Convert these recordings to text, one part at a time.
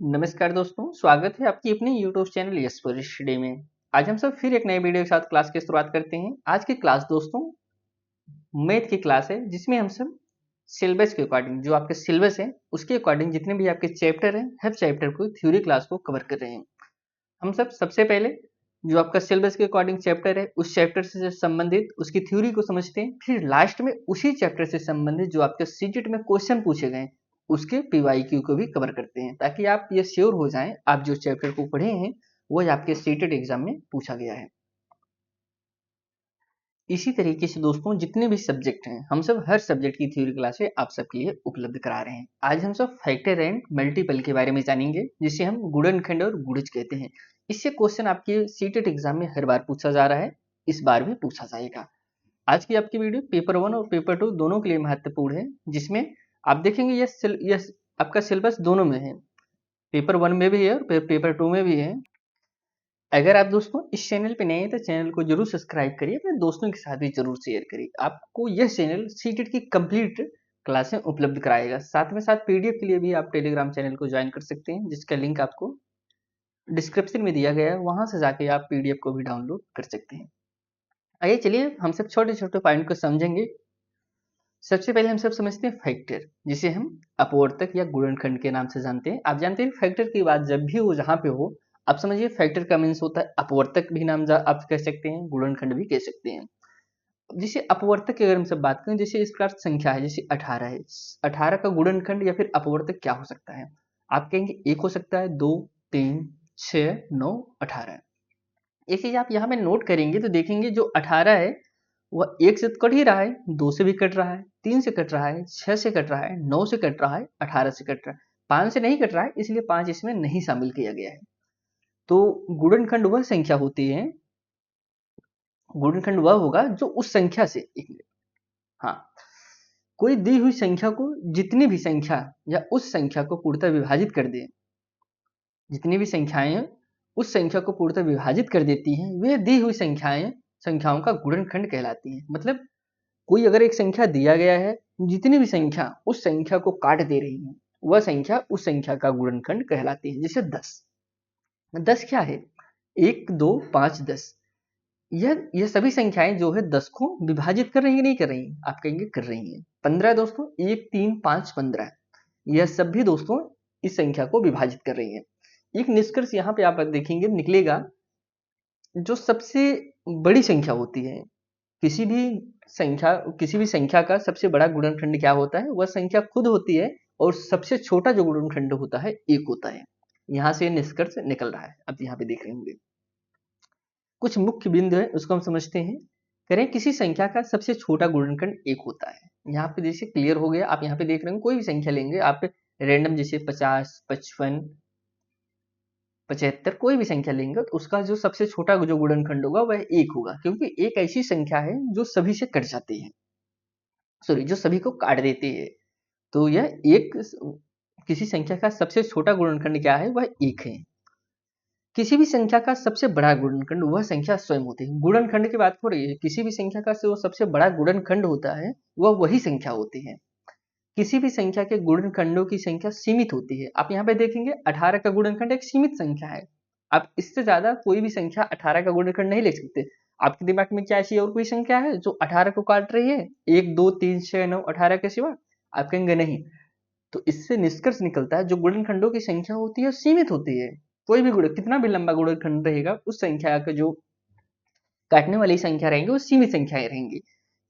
नमस्कार दोस्तों, स्वागत है आपकी अपने YouTube channel yes for study में। आज हम सब फिर एक नए वीडियो के साथ क्लास की शुरुआत करते हैं। आज की क्लास दोस्तों मैथ की क्लास है, जिसमें हम सब सिलेबस के अकॉर्डिंग, जो आपके सिलेबस है उसके अकॉर्डिंग जितने भी आपके चैप्टर हैं, हर चैप्टर को थ्योरी क्लास को कवर कर रहे हैं। हम सब सबसे पहले जो आपका सिलेबस के अकॉर्डिंग चैप्टर है, उस चैप्टर से संबंधित उसकी थ्योरी को समझते हैं। फिर लास्ट में उसी चैप्टर से संबंधित जो आपके सीटेट में क्वेश्चन पूछे गए उसके पीवाईक्यू को भी कवर करते हैं, ताकि आप ये श्योर हो जाएं आप जो चैप्टर को पढ़े हैं वो आपके सीटेट एग्जाम में पूछा गया है। इसी तरीके से दोस्तों जितने भी सब्जेक्ट हैं, हम सब हर सब्जेक्ट की थ्योरी क्लासें आप सबके लिए उपलब्ध करा रहे हैं। आज हम सब फैक्टर एंड मल्टीपल के बारे में जानेंगे, जिसे हम गुणनखंड और गुणज कहते हैं। इससे क्वेश्चन आपके सीटेट एग्जाम में हर बार पूछा जा रहा है, इस बार भी पूछा जाएगा। आज की आपकी वीडियो पेपर 1 और पेपर 2 दोनों के लिए महत्वपूर्ण है, जिसमें आप देखेंगे यह आपका सिलेबस दोनों में है, पेपर 1 में भी है और पेपर 2 में भी है। अगर आप दोस्तों इस चैनल पे नए हैं तो चैनल को जरूर सब्सक्राइब करिए, अपने दोस्तों के साथ भी जरूर शेयर करिए। आपको यह चैनल सीटेट की कंप्लीट क्लासें उपलब्ध कराएगा। साथ में साथ पीडीएफ के लिए भी आप टेलीग्राम चैनल को ज्वाइन कर सकते हैं, जिसका लिंक आपको डिस्क्रिप्शन में दिया गया है, वहां से जाके आप पीडीएफ को भी डाउनलोड कर सकते हैं। आइए चलिए हम सब छोटे छोटे पॉइंट को समझेंगे। सबसे पहले हम सब समझते हैं फैक्टर, जिसे हम अपवर्तक या गुणनखंड के नाम से जानते हैं। आप जानते हैं फैक्टर की बात जब भी हो जहां पे हो, आप समझिए फैक्टर का मीन्स होता है अपवर्तक भी नाम आप कह सकते हैं, गुणनखंड भी कह सकते हैं। जैसे अपवर्तक की अगर हम सब बात करें, जैसे इस प्रकार संख्या है, जैसे 18 है, 18 का गुणनखंड या फिर अपवर्तक क्या हो सकता है? आप कहेंगे एक हो सकता है, 2, 3, 6, 9, 18। एक चीज आप यहाँ पे नोट करेंगे तो देखेंगे जो 18 है वह एक से तो कट ही रहा है, दो से भी कट रहा है, तीन से कट रहा है, 6 से कट रहा है, 9 से कट रहा है, 18 से कट रहा है, 5 से नहीं कट रहा है, इसलिए 5 इसमें नहीं शामिल किया गया है। तो गुणनखंड वह संख्या होती है, गुणनखंड वह होगा जो उस संख्या से हाँ, कोई दी हुई संख्या को जितनी भी संख्या या उस संख्या को पूर्णतः विभाजित कर दे, जितनी भी संख्याएं उस संख्या को पूर्णतः विभाजित कर देती हैं, वे दी हुई संख्याओं का गुणनखंड कहलाती हैं। मतलब कोई अगर एक संख्या दिया गया है, जितनी भी संख्या उस संख्या को काट दे रही है, वह संख्या उस संख्या का गुणनखंड कहलाती है। जैसे 10, 10 क्या है? 1, 2, 5, 10। यह सभी संख्याएं जो है 10 को विभाजित कर रही है, नहीं कर रही? आप कहेंगे कर रही हैं। 15 दोस्तों, 1, 3, 5, 15, यह सब भी दोस्तों इस संख्या को विभाजित कर रही है। एक निष्कर्ष यहाँ पे आप देखेंगे निकलेगा, जो सबसे बड़ी संख्या होती है, किसी भी किसी भी संख्या का सबसे बड़ा गुणनखंड क्या होता है? वह संख्या खुद होती है, और सबसे छोटा जो गुणनखंड होता है एक होता है। यहाँ से निष्कर्ष निकल रहा है, अब यहाँ पे देख रहे होंगे। कुछ मुख्य बिंदु है उसको हम समझते हैं। करें किसी संख्या का सबसे छोटा गुणनखंड एक होता है। यहाँ पे जैसे क्लियर हो गया, आप यहाँ पे देख रहे हैं, कोई भी संख्या लेंगे आप रैंडम, जैसे 50, 55, 75, कोई भी संख्या लेंगे तो उसका जो सबसे छोटा जो गुणनखंड होगा वह एक होगा, क्योंकि एक ऐसी संख्या है जो सभी से कट जाती है, सॉरी जो सभी को काट देती है। तो यह एक, किसी संख्या का सबसे छोटा गुणनखंड क्या है? वह एक है। किसी भी संख्या का सबसे बड़ा गुणनखंड वह संख्या स्वयं होती है। गुणनखंड की बात हो रही है, किसी भी संख्या का जो सबसे बड़ा गुणनखंड होता है वह वही संख्या होती है। किसी भी संख्या के गुणनखंडों की संख्या सीमित होती है। आप यहाँ पे देखेंगे 18 का गुणनखंड एक सीमित संख्या है। आप इससे ज्यादा कोई भी संख्या 18 का गुणनखंड नहीं ले सकते। आपके दिमाग में क्या ऐसी और कोई संख्या है जो 18 को काट रही है, 1, 2, 3, 6, 9, 18 के सिवा? आप कहेंगे नहीं। तो इससे निष्कर्ष निकलता है जो गुणनखंडों की संख्या होती है सीमित होती है। कोई भी गुण, कितना भी लंबा गुणनखंड रहेगा, उस संख्या का जो काटने वाली संख्या रहेंगी वो सीमित संख्याएं रहेंगी।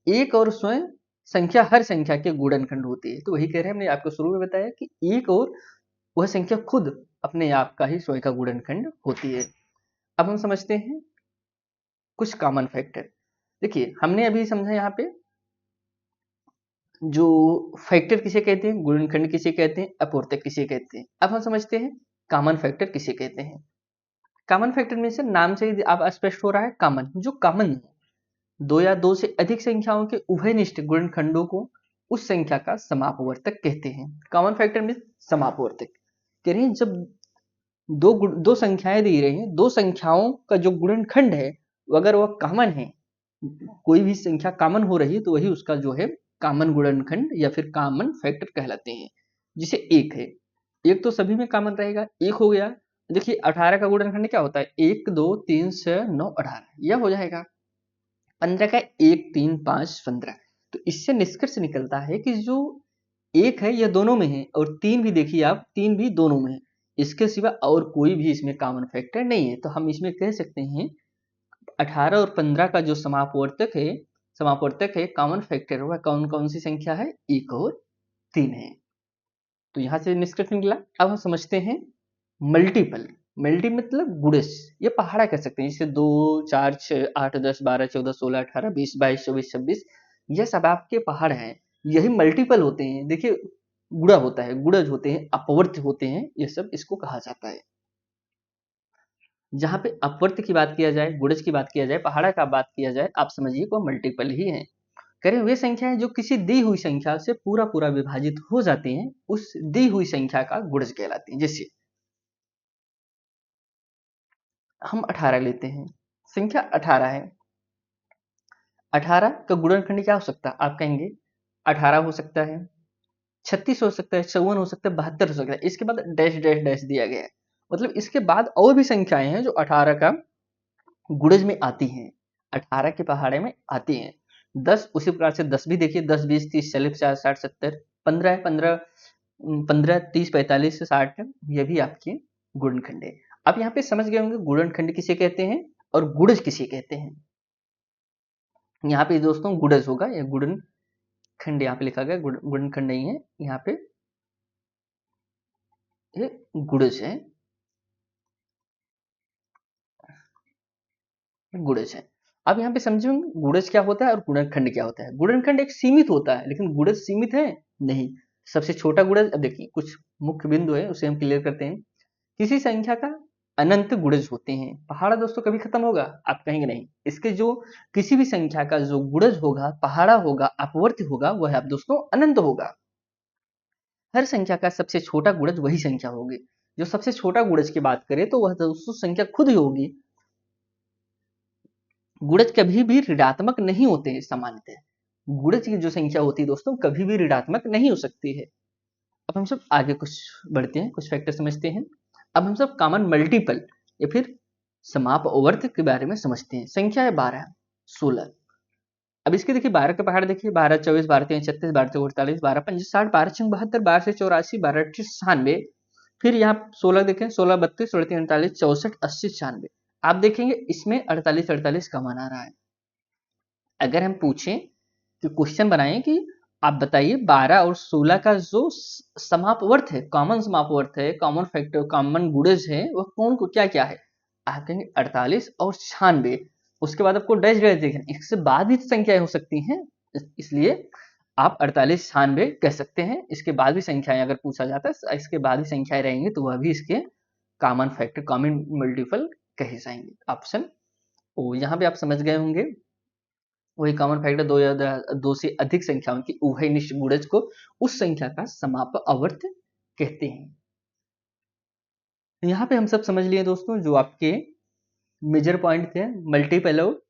एक और स्वयं संख्या हर संख्या के गुणनखंड होती है। तो वही कह रहे हैं, हमने आपको शुरू में बताया कि एक और वह संख्या खुद अपने आप का ही स्वयं का गुणनखंड होती है। अब हम समझते हैं कुछ कॉमन फैक्टर। देखिए हमने अभी समझा यहाँ पे जो फैक्टर किसे कहते हैं, गुणनखंड किसे कहते हैं, अपवर्तक किसे कहते हैं। अब हम समझते हैं कॉमन फैक्टर किसे कहते हैं। कॉमन फैक्टर में से नाम से ही आप स्पष्ट हो रहा है, कॉमन, जो कॉमन है, दो या दो से अधिक संख्याओं के उभयनिष्ठ गुणनखंडों को उस संख्या का समापवर्तक कहते हैं। कॉमन फैक्टर में समापवर्तक कह रहे हैं, जब दो संख्याएं दी रही हैं, दो संख्याओं का जो गुणनखंड है अगर वह कॉमन है, कोई भी संख्या कॉमन हो रही है तो वही उसका जो है कॉमन गुणनखंड या फिर कॉमन फैक्टर कहलाते हैं। जिसे एक है, एक तो सभी में कॉमन रहेगा, एक हो गया। देखिए 18 का गुणनखंड क्या होता है, 1 2 3 6 9 18, यह हो जाएगा। 15 का 1 3 5 15। तो इससे निष्कर्ष निकलता है कि जो एक है यह दोनों में है, और तीन भी देखिए आप, तीन भी दोनों में है। इसके सिवा और कोई भी इसमें कॉमन फैक्टर नहीं है। तो हम इसमें कह सकते हैं 18 और 15 का जो समापवर्तक है कॉमन फैक्टर, वह कौन कौन सी संख्या है, 1 और 3 है। तो यहां से निष्कर्ष निकला। अब हम समझते हैं मल्टीपल। मल्टी मतलब गुणज, ये पहाड़ा कह सकते हैं, जैसे 2 4 6 8 10 12 14 16 18 20 22 24 26, ये सब आपके पहाड़ हैं। यही मल्टीपल होते हैं। देखिए गुणा होता है, गुणज होते हैं, अपवर्त्य होते हैं, ये सब इसको कहा जाता है। जहां पे अपवर्त्य की बात किया जाए, गुणज की बात किया जाए, पहाड़ा का बात किया जाए, आप समझिए को मल्टीपल ही है। करें वे संख्याएं जो किसी दी हुई संख्या से पूरा पूरा विभाजित हो जाती हैं, उस दी हुई संख्या का गुणज कहलाती है। जैसे हम 18 लेते हैं, संख्या 18 है। 18 का गुणनखंड क्या हो सकता है, आप कहेंगे 18 हो सकता है, 36 हो सकता है, 54 हो सकता है, 72 हो सकता है। इसके बाद डैश डैश डैश दिया गया है, मतलब इसके बाद और भी संख्याएं हैं जो 18 का गुणज में आती हैं, 18 के पहाड़े में आती हैं। 10 उसी प्रकार से 10 भी देखिए, 10 20 30 40 50 60 70। 15 है, 15 15 30 45 से 60, ये भी आपके गुणनखंड है। आप यहाँ पे समझ गए होंगे गुणनखंड किसे कहते हैं और गुणज किसे कहते हैं। यहाँ पे दोस्तों गुणज होगा, या गुणनखंड यहाँ पे लिखा गया, गुणनखंड नहीं है यहाँ पे, ये गुणज है, गुणज है। अब यहाँ पे समझो गुणज क्या होता है और गुणनखंड क्या होता है। गुणनखंड एक सीमित होता है, लेकिन गुणज सीमित है नहीं। सबसे छोटा गुणज, अब देखिए कुछ मुख्य बिंदु है उसे हम क्लियर करते हैं। किसी संख्या का अनंत गुणज होते हैं। पहाड़ा दोस्तों कभी खत्म होगा, आप कहेंगे नहीं। इसके जो किसी भी संख्या का जो गुणज होगा, पहाड़ा होगा, अपवर्त्य होगा, वह आप दोस्तों अनंत होगा। हर संख्या का सबसे छोटा गुणज वही संख्या होगी। जो सबसे छोटा गुणज की बात करें तो वह दोस्तों संख्या खुद ही होगी। गुणज कभी भी ऋणात्मक नहीं होते हैं सामान्यतः। गुणज की जो संख्या होती है दोस्तों कभी भी ऋणात्मक नहीं हो सकती है। अब हम सब आगे कुछ बढ़ते हैं, कुछ फैक्टर समझते हैं। अब हम सब कॉमन मल्टीपल या फिर समापवर्त के बारे में समझते हैं। संख्या है 12 16। अब इसके देखिए 12 के पहाड़ देखिए, 12 24 12 3 36 12 4 48 12 5 60 12 6 72 12 से 84 12 8 96। फिर यहाँ 16 देखें, 16 32 16 3 48 64 80 96। आप देखेंगे इसमें 48 48 का मान आ रहा है। अगर हम पूछें कि क्वेश्चन बनाएं कि आप बताइए 12 और 16 का जो समापवर्त है, कॉमन समापवर्त है, कॉमन फैक्टर, कॉमन गुणज है, वह कौन को क्या क्या है, आप कहेंगे 48 और 96। उसके बाद आपको डैश डैश देखना, इससे बाद भी संख्याएं हो सकती हैं, इसलिए आप 48 96 कह सकते हैं। इसके बाद भी संख्याएं अगर पूछा जाता है, इसके बाद भी संख्याएं रहेंगी तो वह भी इसके कॉमन फैक्टर, कॉमन मल्टीपल कहे जाएंगे। ऑप्शन ओ, यहाँ पे आप समझ गए होंगे। वही कॉमन फैक्टर दो या दो से अधिक संख्याओं की उभयनिष्ठ गुणज को उस संख्या का समापवर्त कहते हैं। यहाँ पे हम सब समझ लिए दोस्तों जो आपके मेजर पॉइंट थे मल्टीपल और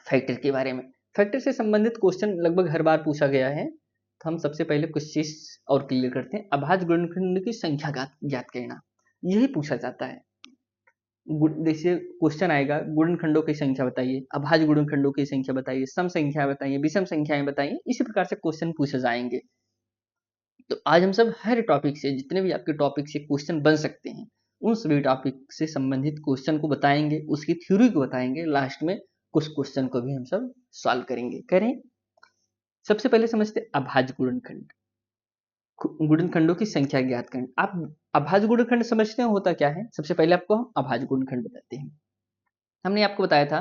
फैक्टर के बारे में। फैक्टर से संबंधित क्वेश्चन लगभग हर बार पूछा गया है, तो हम सबसे पहले कुछ चीज और क्लियर करते हैं। अभाज्य गुणनखंड की संख्या ज्ञात करना, यही पूछा जाता है। देखिए क्वेश्चन आएगा, गुणनखंडों की संख्या बताइए, अभाज्य गुणनखंडों की संख्या बताइए, सम संख्या बताइए, विषम संख्याएं बताइए, इसी प्रकार से क्वेश्चन पूछे जाएंगे। तो आज हम सब हर टॉपिक से, जितने भी आपके टॉपिक से क्वेश्चन बन सकते हैं, उन सभी टॉपिक से संबंधित क्वेश्चन को बताएंगे, उसकी थ्योरी को बताएंगे, लास्ट में कुछ क्वेश्चन को भी हम सब सॉल्व करेंगे। करें सबसे पहले समझते अभाज्य गुणनखंड, गुणनखंडों की संख्या ज्ञात करें। आप अभाज्य गुणनखंड समझते हैं होता क्या है, सबसे पहले आपको हम अभाज्य गुणनखंड बताते हैं। हमने आपको बताया था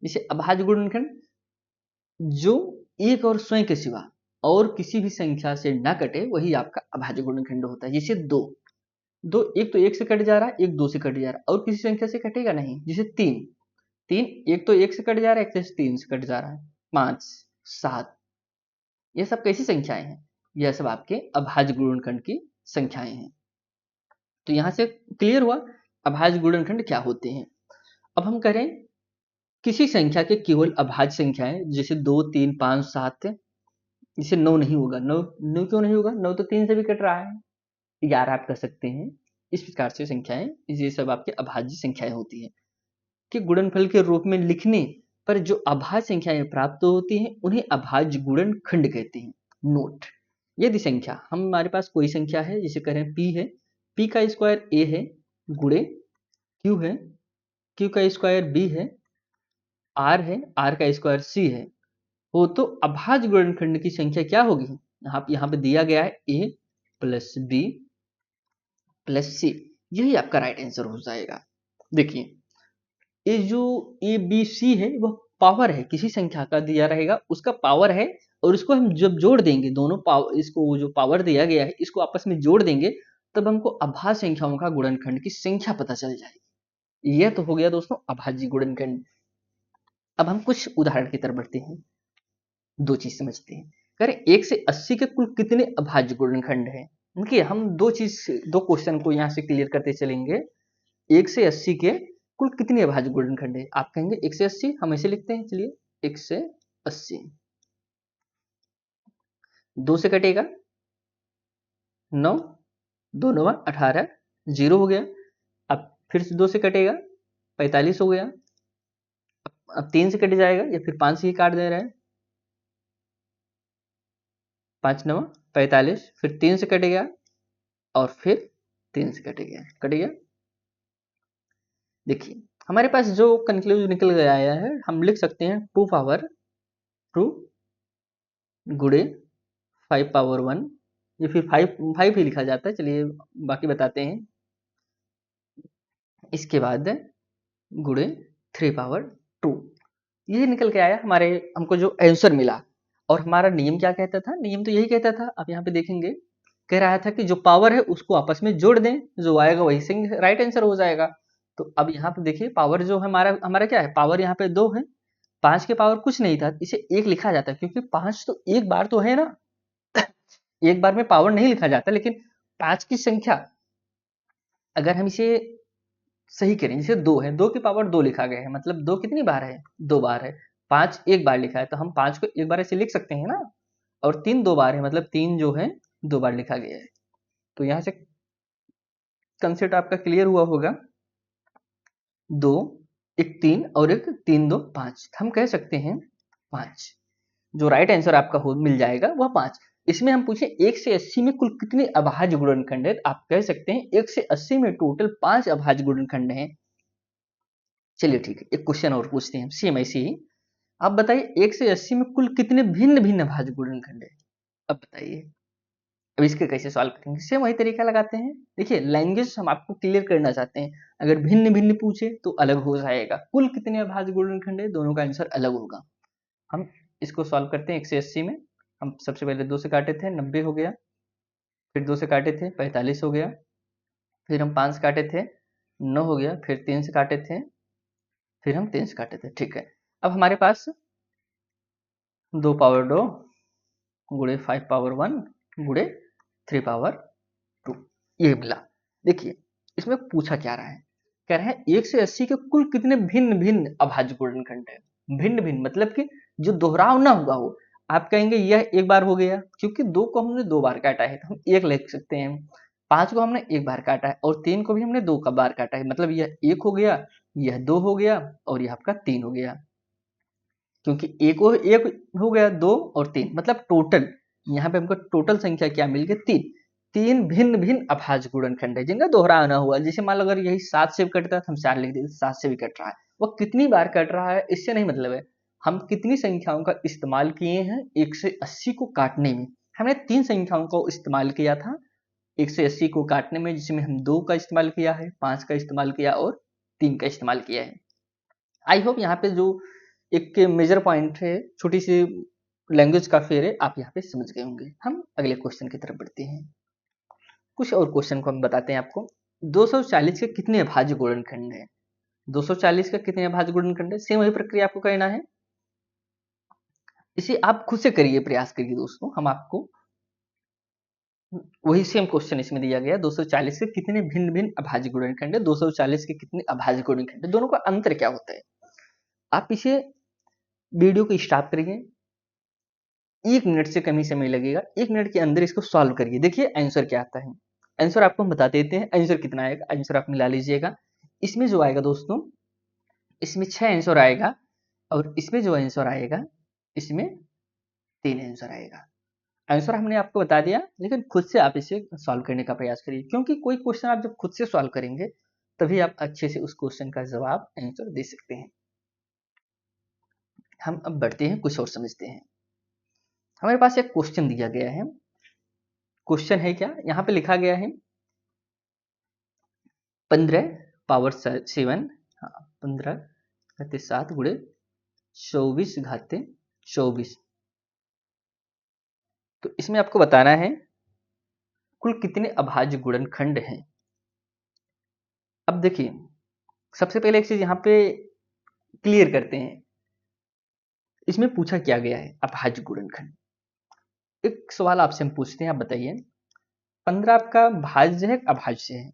जैसे अभाज्य गुणनखंड जो एक और स्वयं के सिवा और किसी भी संख्या से ना कटे, वही आपका अभाज्य गुणनखंड होता है। जैसे दो, दो एक तो एक से कट जा रहा है, एक दो से कट जा रहा है, और किसी संख्या से कटेगा नहीं। जैसे तीन, तीन एक तो एक से कट जा रहा है, एक से तीन से कट जा रहा है। 5 7, ये सब कैसी संख्याएं हैं, यह सब आपके अभाज्य गुणनखंड की संख्याएं हैं। तो यहां से क्लियर हुआ अभाज्य गुणनखंड क्या होते हैं। अब हम करें किसी संख्या के केवल अभाज्य संख्याएं, जैसे 2 3 5 7, जैसे 9 नहीं होगा। 9 9 क्यों नहीं होगा, 9 तो 3 से भी कट रहा है। 11 आप कह सकते हैं। इस प्रकार से संख्याएं, ये सब आपके अभाज्य संख्याएं होती हैं कि गुणनफल के रूप में लिखने पर जो अभाज्य संख्याएं प्राप्त होती हैं उन्हें अभाज्य गुणनखंड कहते हैं। नोट, यदि संख्या हमारे पास कोई संख्या है, जिसे कह रहे हैं p है, p का स्क्वायर a है, गुणे q है, q का स्क्वायर b है, r है, r का स्क्वायर c है, हो तो अभाज्य गुणनखंड की संख्या क्या होगी? यहाँ पे दिया गया है a plus b plus c, यही आपका राइट आंसर हो जाएगा। देखिए, ये जो ए बी सी है वह पावर है, किसी संख्या का दिया रहेगा उसका पावर है, और इसको हम जब जोड़ देंगे, दोनों पावर, इसको जो पावर दिया गया है इसको आपस में जोड़ देंगे, तब हमको अभाज्य संख्याओं का गुणनखंड की संख्या पता चल जाएगी। यह तो हो गया दोस्तों अभाज्य गुणनखंड। अब हम कुछ उदाहरण की तरफ बढ़ते हैं, दो चीज समझते हैं। करें 1 से 80 के कुल कितने अभाज्य गुणनखंड है? देखिए, हम दो क्वेश्चन को यहाँ से क्लियर करते चलेंगे। 1 से 80 के कुल कितने अभाज्य गुणनखंड है? आप कहेंगे 1 से 80, हम ऐसे लिखते हैं, चलिए 1 से 80, 2 से कटेगा 9, 2 9 18, 0 हो गया। अब फिर से 2 से कटेगा 45 हो गया। अब 3 से कट जाएगा, या फिर 5 से ही काट दे रहा है, 5 9 45, फिर 3 से कटेगा और फिर 3 से कट गया। देखिए, हमारे पास जो कंक्लूजन निकल गया है, हम लिख सकते हैं 2 पावर 2 गुणे 5 पावर 1, या फिर 5 ही लिखा जाता है, चलिए बाकी बताते हैं। इसके बाद गुणे 3 पावर 2, ये निकल के आया हमारे, हमको जो आंसर मिला। और हमारा नियम क्या कहता था? नियम तो यही कहता था, आप यहाँ पे देखेंगे, कह रहा था कि जो पावर है उसको आपस में जोड़ दें, जो आएगा वही राइट आंसर हो जाएगा। तो अब यहाँ पे देखिए, पावर जो है हमारा हमारा क्या है, पावर यहाँ पे 2 है, 5 के पावर कुछ नहीं था, इसे 1 लिखा जाता है, क्योंकि 5 तो एक बार तो है ना, एक बार में पावर नहीं लिखा जाता। लेकिन 5 की संख्या अगर हम इसे सही करें, जैसे 2 है, 2 की पावर 2 लिखा गया है, मतलब 2 कितनी बार है? 2 बार है। 5 एक बार लिखा है, तो हम 5 को एक बार ऐसे लिख सकते हैं ना। और 3 2 बार है, मतलब 3 जो है 2 बार लिखा गया है। तो यहाँ से कंसेप्ट आपका क्लियर हुआ होगा। 2 एक 3 और एक 3 2 5, हम कह सकते हैं 5। जो राइट आंसर आपका हो मिल जाएगा वह 5। इसमें हम पूछे 1 से 80 में कुल कितने अभाज्य गुणनखंड है? आप कह सकते हैं 1 से 80 में टोटल 5 अभाज्य गुणनखंड हैं। चलिए ठीक है, एक क्वेश्चन और पूछते हैं सेम ऐसे ही। आप बताइए 1 से 80 में कुल कितने भिन्न भिन्न अभाज्य गुणनखंड है? अब बताइए, अब इसके कैसे सॉल्व करेंगे? सेम वही तरीका लगाते हैं। देखिए, लैंग्वेज हम आपको क्लियर करना चाहते हैं, अगर भिन्न भिन्न पूछे तो अलग हो जाएगा, कुल कितने अभाज्य गुणनखंड है दोनों का आंसर अलग होगा। हम इसको सॉल्व करते हैं। 1 से 80 में हम सबसे पहले 2 से काटे थे, 90 हो गया, फिर 2 से काटे थे 45 हो गया, फिर हम 5 से काटे थे 9 हो गया, फिर 3 से काटे थे, फिर हम 3 से काटे थे। ठीक है, अब हमारे पास 2 पावर 2 गुणे 5 पावर 1 गुणे 3 पावर 2, ये मिला। देखिए, इसमें पूछा क्या रहा है, कह रहा है 1 से 80 के कुल कितने भिन्न भिन्न अभाज्य गुणनखंड है। भिन्न भिन्न मतलब कि जो दोहराव ना हुआ हो। आप कहेंगे यह एक बार हो गया, क्योंकि 2 को हमने 2 बार काटा है, तो हम 1 लिख सकते हैं। 5 को हमने 1 बार काटा है, और 3 को भी हमने 2 का बार काटा है, मतलब यह 1 हो गया, यह 2 हो गया, और यह आपका 3 हो गया। क्योंकि एक हो गया, 2 और 3, मतलब टोटल यहाँ पे हमको टोटल संख्या क्या मिल गई? 3। 3 भिन्न भिन्न अभाज्य गुणनखंड है जिनका दोहराव ना हुआ। जैसे मान लो अगर यही 7 से भी कटता है तो हम 4 लिख देते, 7 से भी कट रहा है, वो कितनी बार कट रहा है इससे नहीं मतलब है, हम कितनी संख्याओं का इस्तेमाल किए हैं 1 से 80 को काटने में। हमने 3 संख्याओं को इस्तेमाल किया था 1 से 80 को काटने में, जिसमें हम 2 का इस्तेमाल किया है, 5 का इस्तेमाल किया और 3 का इस्तेमाल किया है। आई होप यहाँ पे जो एक मेजर पॉइंट है, छोटी सी लैंग्वेज का फेर है, आप यहाँ पे समझ गए होंगे। हम अगले क्वेश्चन की तरफ बढ़ते हैं। कुछ और क्वेश्चन को हम बताते हैं आपको। 240 के कितने अभाज्य गुणनखंड है? 240 का कितने अभाज्य गुणनखंड है? सेम वही प्रक्रिया आपको करना है, इसे आप खुद से करिए, प्रयास करिए दोस्तों। हम आपको वही सेम क्वेश्चन इसमें दिया गया, 240 के कितने भिन्न भिन्न अभाज्य गुणनखंड है, 240 के कितने अभाज्य गुणनखंड है, दोनों का अंतर क्या होता है। आप इसे वीडियो को स्टॉप करिए, 1 मिनट से कम ही समय लगेगा, 1 मिनट के अंदर इसको सॉल्व करिए, देखिए आंसर क्या आता है। आंसर आपको हम बता देते हैं। आंसर कितना आएगा, आंसर आप मिला लीजिएगा। इसमें जो आएगा दोस्तों, इसमें 6 आंसर आएगा और इसमें जो आंसर आएगा इसमें 3 आंसर आएगा। आंसर हमने आपको बता दिया, लेकिन खुद से आप इसे सॉल्व करने का प्रयास करिए, क्योंकि कोई क्वेश्चन आप जब खुद से सॉल्व करेंगे तभी आप अच्छे से उस क्वेश्चन का जवाब आंसर दे सकते हैं। हम अब बढ़ते हैं, कुछ और समझते हैं। हमारे पास एक क्वेश्चन दिया गया है। क्वेश्चन है क्या, यहाँ पे लिखा गया है 15 पावर 7, हाँ 15 घाते 7 गुणे 24 घाते 24। तो इसमें आपको बताना है कुल कितने अभाज्य गुणनखंड हैं। अब देखिए, सबसे पहले एक चीज यहाँ पे क्लियर करते हैं, इसमें पूछा क्या गया है अभाज्य गुणनखंड। एक सवाल आपसे हम पूछते हैं, आप बताइए 15 आपका भाज्य है अभाज्य है?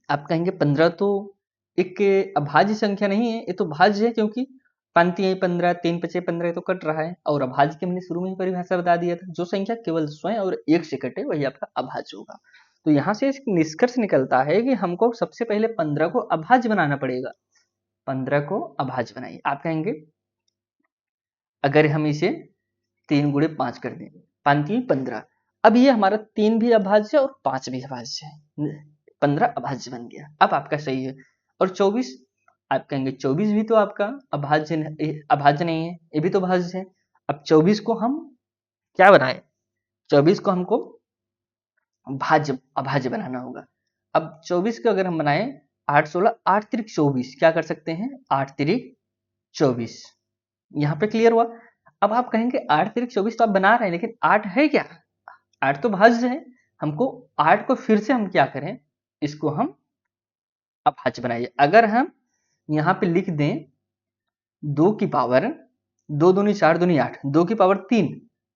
आप कहेंगे 15 तो एक अभाज्य संख्या नहीं है, ये तो भाज्य है, क्योंकि पंक्ति है 15, 3 पचे 15 तो कट रहा है। और अभाज्य की हमने शुरू में ही परिभाषा बता दिया था, जो संख्या केवल स्वयं और एक से कटे वही आपका अभाज्य होगा। तो यहाँ से निष्कर्ष निकलता है कि हमको सबसे पहले 15 को अभाज्य बनाना पड़ेगा। 15 को अभाज्य बनाइए। आप कहेंगे अगर हम इसे 3 गुणे 5 कर दें, 5 15, अब ये हमारा 3 भी अभाज्य और 5 भी अभाज्य है, 15 अभाज्य बन गया। अब आपका सही है। और 24, आप कहेंगे 24 भी तो आपका अभाज्य नहीं है, ये भी तो भाज्य है। अब 24 को हम क्या बनाए, 24 को हमको भाज्य अभाज्य बनाना होगा। अब 24 को अगर हम बनाए 8 16 8 तिरिक 24, क्या कर सकते हैं 8 तिरिक 24। यहाँ पे क्लियर हुआ। अब आप कहेंगे 8 तिरिक 24 तो आप बना रहे हैं, लेकिन 8 है क्या, 8 तो भाज्य है। हमको 8 को फिर से हम क्या करें, इसको हम अभाज्य बनाइए। अगर हम यहाँ पे लिख दें 2 की पावर 2 दूनी 4 दूनी 8, 2 की पावर 3,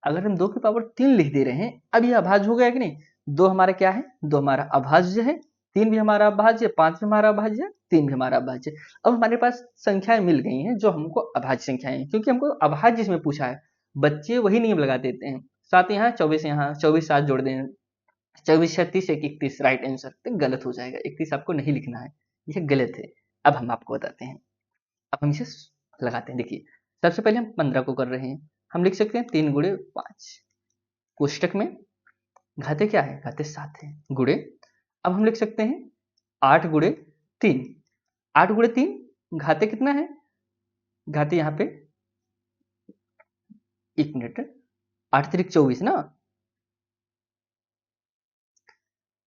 अगर हम 2 की पावर 3 लिख दे रहे हैं, अब ये अभाज्य हो गया कि नहीं। 2 हमारा क्या है, 2 हमारा अभाज्य है, 3 भी हमारा अभाज्य, 5 भी हमारा अभाज्य, 3 भी हमारा अभाज्य। अब हमारे पास संख्याएं मिल गई हैं जो हमको अभाज्य संख्याएं हैं, क्योंकि हमको अभाज्य इसमें पूछा है। बच्चे वही नियम लगा देते हैं, 7 यहाँ 24 यहाँ, 24 7 जोड़ दें, 24 36 1 31, राइट आंसर। तो गलत हो जाएगा, 31 आपको नहीं लिखना है, ये गलत है। अब हम आपको बताते हैं, अब हम इसे लगाते हैं। देखिए, सबसे पहले हम 15 को कर रहे हैं, हम लिख सकते हैं 3 गुणे 5, कोष्टक में घाते क्या है, घाते 7 है, गुणे। अब हम लिख सकते हैं 8 गुणे 3, 8 गुणे 3 घाते कितना है, घाते यहाँ पे 1 मिनट, 8 तिरिक 24 ना।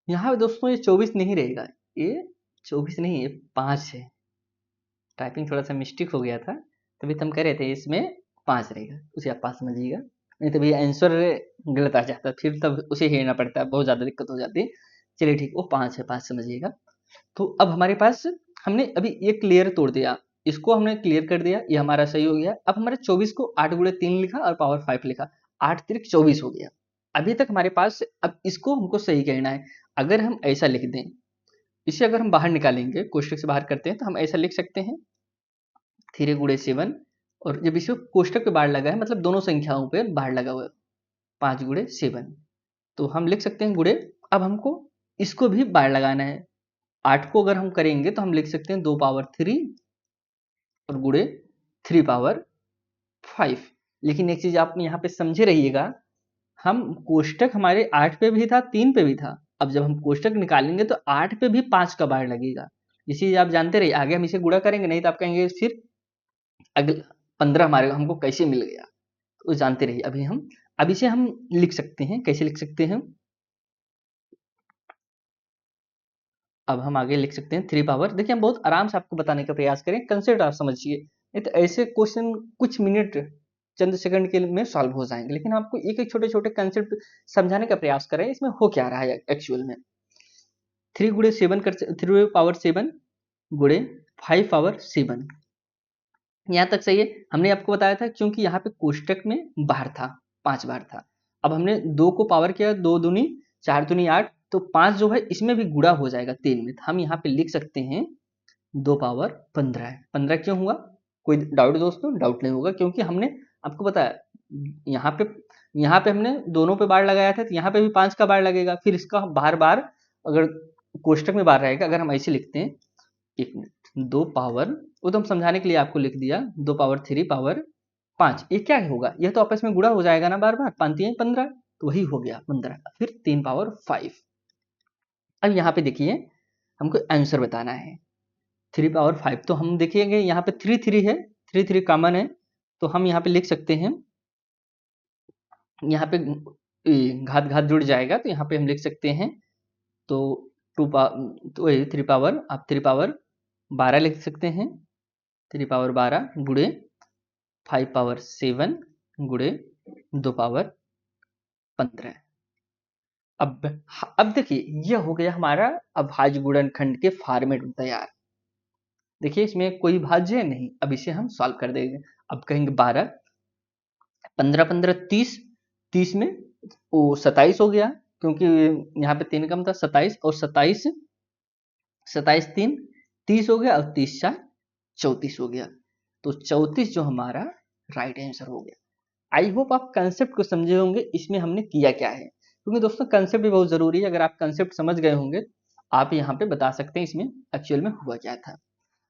यहाँ दोस्तों ये 24 नहीं रहेगा, ये 24 नहीं, ये 5 है। टाइपिंग थोड़ा सा मिस्टेक हो गया था, तभी तो हम कह रहे थे इसमें 5 रहेगा, उसे आप 5 समझिएगा, नहीं तो भैया आंसर गलत आ जाता, फिर तब उसे हेरना पड़ता, बहुत ज़्यादा दिक्कत हो जाती। चलिए ठीक, वो 5 है, 5 समझिएगा। तो अब हमारे पास हमने अभी ये क्लियर तोड़ दिया, इसको हमने क्लियर कर दिया, ये हमारा सही हो गया। अब हमारे 24 को 8 गुणे 3 लिखा और पावर 5 लिखा, 8 तिरिक 24 हो गया। अभी तक हमारे पास, अब इसको हमको सही कहना है। अगर हम ऐसा लिख दें, इसे अगर हम बाहर निकालेंगे, कोष्टक से बाहर करते हैं, तो हम ऐसा लिख सकते हैं 3 गुणे 7, और जब इसमें कोष्टक पे बाढ़ लगा है मतलब दोनों संख्याओं पे बाढ़ लगा हुआ है, 5 गुणे 7, तो हम लिख सकते हैं गुणे। अब हमको इसको भी बाढ़ लगाना है, 8 को अगर हम करेंगे तो हम लिख सकते हैं 2 पावर 3 और गुणे 3 पावर 5। लेकिन एक चीज आप यहाँ पे समझे रहिएगा, हम कोष्टक हमारे 8 पे भी था 3 पे भी था, अब जब हम कोष्टक निकालेंगे तो 8 पे भी 5 का बाढ़ लगेगा। इसी आप जानते रहिए, आगे हम इसे गुणा करेंगे, नहीं तो आप कहेंगे फिर अगले 15 हमारे हमको कैसे मिल गया, तो जानते रहिए। अब इसे हम लिख सकते हैं, कैसे लिख सकते हैं, अब हम आगे लिख सकते हैं 3 पावर। देखिए, हम बहुत आराम से आपको बताने का प्रयास करें, कंसेप्ट आप समझिए, नहीं तो ऐसे क्वेश्चन कुछ मिनट चंद सेकंड के में सॉल्व हो जाएंगे, लेकिन आपको एक एक छोटे छोटे कंसेप्ट समझाने का प्रयास करें, इसमें हो क्या रहा है एक्चुअल में। 3 गुणे 7 कर, 3 पावर 7 गुणे 5 पावर 7, यहाँ तक सही है। हमने आपको बताया था क्योंकि यहाँ पे कोष्टक में बाहर था, 5 बार था। अब हमने 2 को पावर किया, 2 दूनी 4 दूनी 8, तो 5 जो है इसमें भी गुणा हो जाएगा 3 में, हम यहाँ पे लिख सकते हैं 2 पावर 15 है। 15 क्यों हुआ, कोई डाउट दोस्तों? डाउट नहीं होगा, क्योंकि हमने आपको बताया यहाँ पे यहाँ पे हमने दोनों पे बार लगाया था, तो यहाँ पे भी 5 का बार लगेगा। फिर इसका बार बार अगर कोष्टक में बार रहेगा, अगर हम ऐसे लिखते हैं, 1 मिनट, 2 पावर, वो तो हम समझाने के लिए आपको लिख दिया, 2 पावर 3 पावर 5, ये क्या होगा, यह तो आपस में गुणा हो जाएगा ना बार बार, 5 3 15, तो वही हो गया 15, फिर 3 पावर 5। अब यहाँ पे देखिए हमको आंसर बताना है, 3 पावर 5, तो हम देखेंगे यहाँ पे 3 3 है, 3 3 कॉमन है, तो हम यहाँ पे लिख सकते हैं, यहाँ पे घात घात जुड़ जाएगा, तो यहाँ पे हम लिख सकते हैं, तो 2 तो 3 पावर, आप 3 पावर 12 लिख सकते हैं, 3 पावर 12 गुणे 5 पावर 7 गुणे 2 पावर 15। अब देखिए यह हो गया हमारा अभाज्य गुणनखंड के फॉर्मेट तैयार। देखिए इसमें कोई भाज्य है नहीं, अब इसे हम सॉल्व कर देंगे। अब कहेंगे 12, 15 15 30, 30 में वो 27 हो गया, क्योंकि यहाँ पे 3 कम था, 27 और 27, 27 3 30 हो गया, और 30 4 34 हो गया, तो 34 जो हमारा राइट आंसर हो गया। आई होप आप कंसेप्ट को समझे होंगे, इसमें हमने किया क्या है, क्योंकि दोस्तों कंसेप्ट भी बहुत जरूरी है। अगर आप कंसेप्ट समझ गए होंगे, आप यहाँ पे बता सकते हैं इसमें एक्चुअल में हुआ क्या था।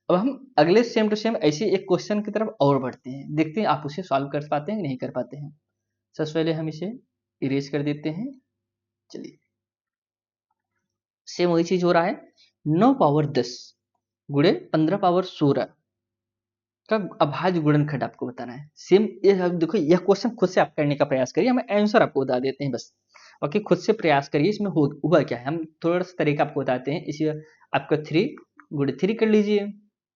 अब हम अगले सेम टू सेम ऐसे एक क्वेश्चन की तरफ और बढ़ते हैं, देखते हैं आप उसे सॉल्व कर पाते हैं कि नहीं कर पाते हैं। सबसे पहले हम इसे इरेज कर देते हैं। चलिए सेम वही चीज हो रहा है, 9 पावर 10 गुणे 15 पावर 16 का अभाज्य गुणनखंड आपको बताना है। सेम ये देखो, यह क्वेश्चन खुद से आप करने का प्रयास करिए, हम आंसर आपको बता देते हैं बस, बाकी खुद से प्रयास करिए इसमें हुआ क्या है। हम थोड़ा सा तरीका आपको बताते हैं। इसे आपका 3 गुणे 3 कर लीजिए,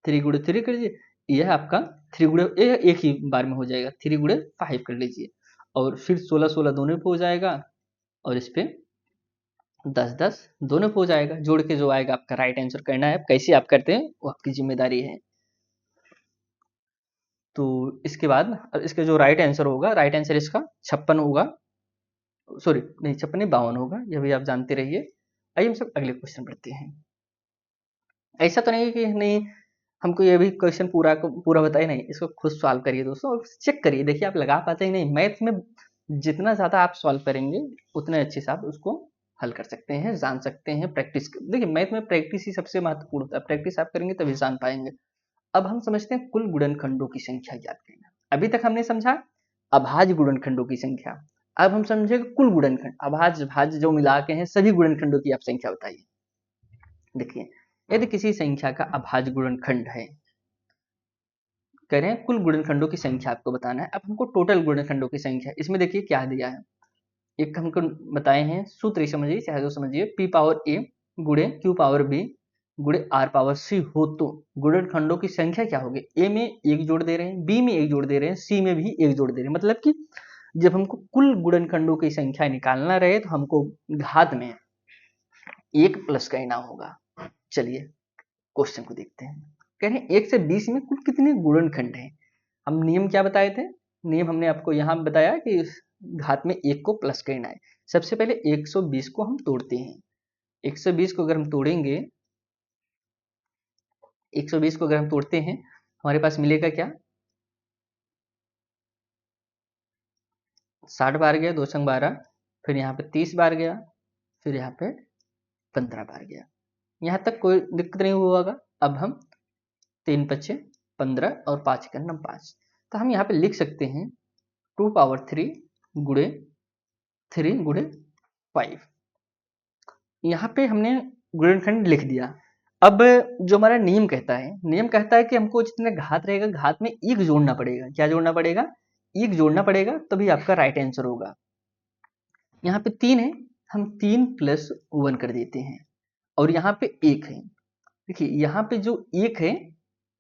3 गुणे 3 कर लीजिए, यह आपका 3 गुणे एक ही बार में हो जाएगा, 3 गुणे 5 कर लीजिए, और फिर 16 16 दोनों पे हो जाएगा, और इस पे 10 10 दोनों पे हो जाएगा। जोड़ के जो आएगा आपका राइट आंसर करना है, कैसे आप करते हैं वो आपकी जिम्मेदारी है। तो इसके बाद इसका जो राइट आंसर होगा, राइट आंसर इसका 56 होगा, सॉरी नहीं 56 नहीं 52 होगा, यह भी आप जानते रहिए। आइए हम सब अगले क्वेश्चन पढ़ते हैं। ऐसा तो नहीं कि नहीं हमको ये भी क्वेश्चन पूरा को पूरा बताइए, नहीं, इसको खुद सॉल्व करिए दोस्तों, और चेक करिए, देखिए आप लगा पाते हैं नहीं। मैथ में जितना ज़्यादा आप सॉल्व करेंगे उतने अच्छे से आप उसको हल कर सकते हैं, जान सकते हैं। प्रैक्टिस देखिए, मैथ में प्रैक्टिस ही सबसे महत्वपूर्ण होता है, प्रैक्टिस आप करेंगे तभी जान पाएंगे। अब हम समझते हैं कुल गुणनखंडों की संख्या ज्ञात करना। अभी तक हमने समझा अभाज्य गुणनखंडों की संख्या, अब हम समझेंगे कुल गुणनखंड, अभाज्य भाज्य जो मिला के हैं सभी गुणनखंडों की आप संख्या बताइए। देखिए यदि किसी संख्या का अभाज्य गुणनखंड है, कह रहे हैं कुल गुणनखंडों की संख्या आपको बताना है। अब हमको टोटल गुणनखंडों की संख्या, इसमें देखिए क्या दिया है, एक हमको बताए हैं सूत्र ही समझिए चाहे जो समझिए, पी पावर ए गुणे क्यू पावर बी गुणे आर पावर सी हो तो गुणनखंडों की संख्या क्या होगी। ए में एक जोड़ दे रहे हैं, बी में एक जोड़ दे रहे हैं, सी में भी एक जोड़ दे रहे हैं, मतलब कि जब हमको कुल गुणनखंडों की संख्या निकालना रहे तो हमको घात में एक प्लस करना होगा। चलिए क्वेश्चन को देखते हैं। कह रहे हैं 1 से 20 में कुल कितने गुणनखंड हैं। हम नियम क्या बताए थे, नियम हमने आपको यहाँ बताया कि घात में एक को प्लस करना है। सबसे पहले 120 को हम तोड़ते हैं। 120 को अगर हम तोड़ेंगे, 120 को अगर हम तोड़ते हैं हमारे पास मिलेगा क्या, 60 बार गया, 2 संग 12, फिर यहाँ पे 30 बार गया, फिर यहाँ पे 15 बार गया। यहाँ तक कोई दिक्कत नहीं हुआ होगा। अब हम 3 पच्चे 15 और 5 का नम 5, तो हम यहाँ पे लिख सकते हैं 2 पावर 3 गुणे 3 गुणे 5। यहाँ पे हमने गुणनखंड लिख दिया। अब जो हमारा नियम कहता है, नियम कहता है कि हमको जितने घात रहेगा घात में एक जोड़ना पड़ेगा। क्या जोड़ना पड़ेगा, एक जोड़ना पड़ेगा, तभी आपका राइट आंसर होगा। यहाँ पे 3 है, हम 3 प्लस 1 कर देते हैं, और यहाँ पे 1 है। देखिए यहाँ पे जो 1 है,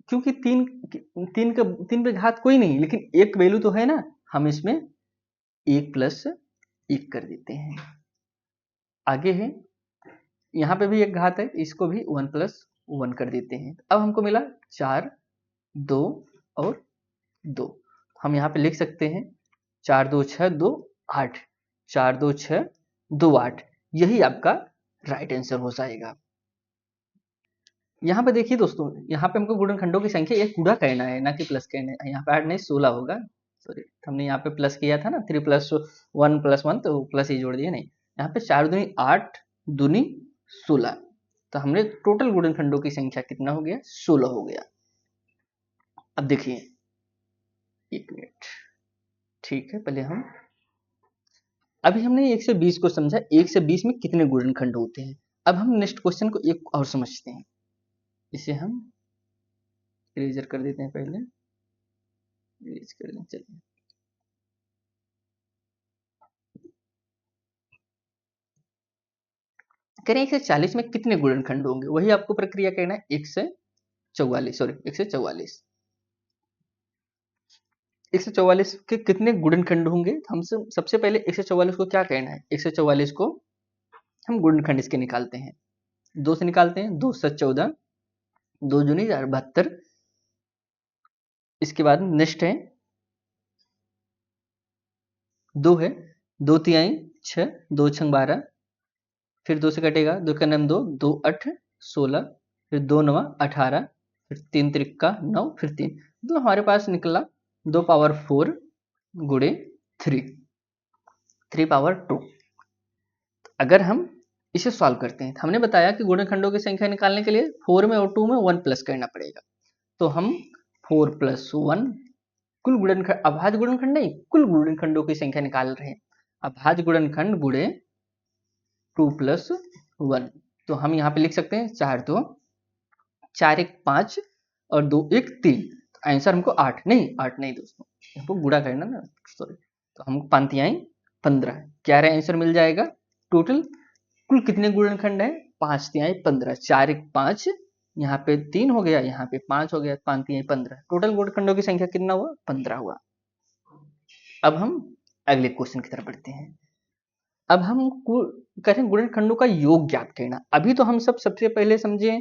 क्योंकि 3 पे घात कोई नहीं, लेकिन एक वैल्यू तो है ना, हम इसमें 1 प्लस 1 कर देते हैं। आगे है, यहाँ पे भी एक घात है, इसको भी 1 प्लस 1 कर देते हैं। अब हमको मिला 4 2 और 2। हम यहाँ पे लिख सकते हैं 4 2 6 2 8, 4 2 6 2 8, यही आपका राइट आंसर हो जाएगा। यहाँ पे देखिए दोस्तों, यहाँ पे हमको गुणनखंडों की संख्या एक गुणा करना है, ना कि प्लस करना है। यहाँ पे 8 नहीं 16 होगा, सॉरी, हमने यहाँ पे प्लस किया था ना, 3+1+1, तो प्लस ही जोड़ दिया, नहीं, यहाँ पे 4 दूनी 8, दूनी 16, तो हमने टोटल गुणनखंडों की संख्या कितना हो गया, 16 हो गया। अब देखिए, एक मिनट, ठीक है, पहले हम, अभी हमने 1 से 20 को समझा, 1 से 20 में कितने गुणनखंड होते हैं। अब हम नेक्स्ट क्वेश्चन को एक और समझते हैं, इसे हम इरेजर कर देते हैं, पहले इरेज कर दें, चलिए। कह रहे हैं 140 में कितने गुणनखंड होंगे, वही आपको प्रक्रिया करना है। 144, सॉरी 144, 144 के कितने गुणनखंड होंगे, हम सबसे पहले 144 को क्या कहना है, 144 को हम गुणनखंड इसके निकालते हैं, 2 से निकालते हैं, 2 से 14, 2 दूनी 72, इसके बाद नेक्स्ट है 2 है, 2 तिहाई 6, 2 छंग 12, फिर 2 से कटेगा, 2 का नाम 2, 2 8 16, फिर 2 9 18, फिर 3 त्रिका 9, फिर 3, तो हमारे पास निकला 2 पावर 4 गुणे 3, 3 पावर 2। अगर हम इसे सॉल्व करते हैं, हमने बताया कि गुणनखंडों की संख्या निकालने के लिए 4 में और 2 में 1 प्लस करना पड़ेगा, तो हम 4 + 1 कुल गुणनखंड, अभाज्य गुणनखंड नहीं, कुल गुणनखंडों की संख्या निकाल रहे हैं, अभाज्य गुणनखंड गुणे 2 + 1, तो हम यहाँ पे लिख सकते हैं 4 2 4 1 5 और 2 1 3, तो आंसर हमको 8 नहीं दोस्तों, हमको गुणा करना ना, सॉरी, तो हम 5 तिहाई 15, क्या रहा आंसर मिल जाएगा। टोटल कुल कितने गुणनखंड है, 5 तिहाई 15, 4 1 5, यहाँ पे 3 हो गया, यहाँ पे 5 हो गया, 5 तिहाई 15, टोटल गुणनखंडों की संख्या कितना हुआ, 15 हुआ। अब हम अगले क्वेश्चन की तरफ बढ़ते हैं। अब हम करें गुणनखंडों का योग ज्ञात करना। अभी तो हम सबसे पहले समझे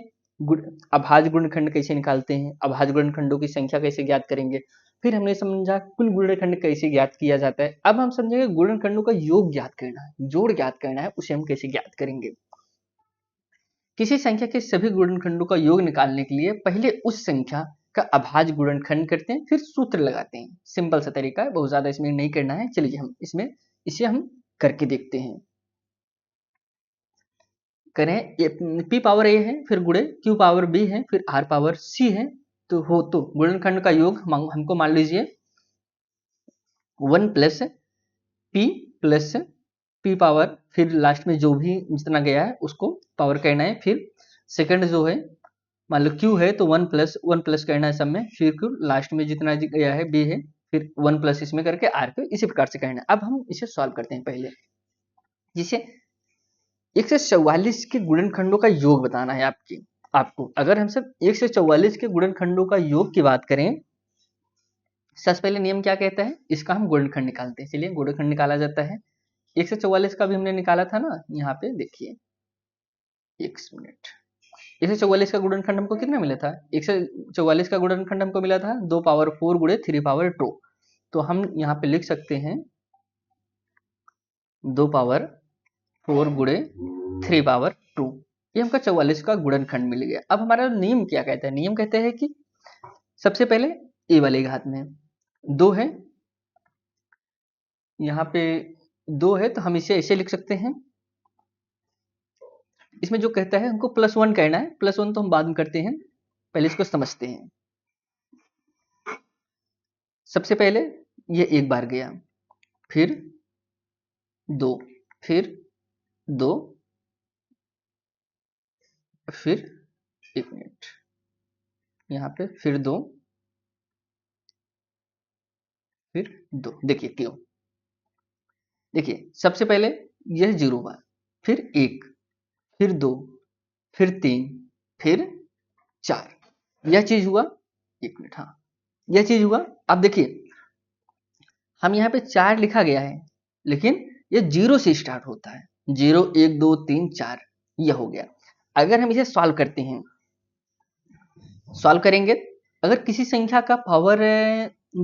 अभाज्य गुणनखंड कैसे निकालते हैं, अभाज्य गुणनखंडों की संख्या कैसे ज्ञात करेंगे, फिर हमने समझा कुल गुणनखंड कैसे ज्ञात किया जाता है। अब हम समझेंगे गुणनखंडों का योग ज्ञात करना है, जोड़ ज्ञात करना है, उसे हम कैसे ज्ञात करेंगे। किसी संख्या के सभी गुणनखंडों का योग निकालने के लिए पहले उस संख्या का अभाज्य गुणनखंड करते हैं, फिर सूत्र लगाते हैं। सिंपल सा तरीका है, बहुत ज्यादा इसमें नहीं करना है। चलिए हम इसे हम करके देखते हैं। करें p पावर a है, फिर गुणे q पावर b है, फिर r पावर c है, तो गुणनखंड का योग हमको मान लीजिए 1 + p + p पावर, फिर लास्ट में जो भी जितना गया है उसको पावर करना है। फिर सेकंड जो है, मान लो q है तो 1 प्लस करना है सब में, फिर q लास्ट में जितना गया है b है, फिर 1 प्लस इसमें करके r को इसी प्रकार से करना है। अब हम इसे सॉल्व करते हैं पहले, जिसे 144 के गुणनखंडों का योग बताना है आपको। अगर हम सब 144 के गुणनखंडों का योग की बात करें, सबसे पहले नियम क्या कहता है, इसका हम गुणनखंड निकालते हैं। चलिए गुणनखंड निकाला जाता है। 144 का भी हमने निकाला था ना, यहाँ पे देखिए, एक मिनट, 144 का गुणनखंड हमको कितना मिला था, 144 का गुणनखंड हमको मिला था 2 पावर 4 गुणे 3 पावर 2, तो हम यहाँ पे लिख सकते हैं 2 पावर 4 गुणे 3 पावर 2, ये हमका 44 का गुणनखंड मिल गया। अब हमारा नियम क्या कहता है, नियम कहते हैं कि सबसे पहले ए वाले घात में 2 है, यहाँ पे 2 है, तो हम इसे ऐसे लिख सकते हैं। इसमें जो कहता है हमको +1 कहना है, +1 तो हम बाद में करते हैं, पहले इसको समझते हैं। सबसे पहले ये एक बार गया, फिर 2, फिर 2, फिर एक मिनट, यहाँ पे फिर 2, फिर 2, देखिए क्यों, देखिए सबसे पहले यह 0 हुआ, फिर 1, फिर 2, फिर 3, फिर 4, यह चीज हुआ। एक मिनट, हाँ यह चीज हुआ। अब देखिए हम यहाँ पे 4 लिखा गया है, लेकिन यह 0 से स्टार्ट होता है, 0 1 2 3 4, यह हो गया। अगर हम इसे सॉल्व करते हैं, सॉल्व करेंगे, अगर किसी संख्या का पावर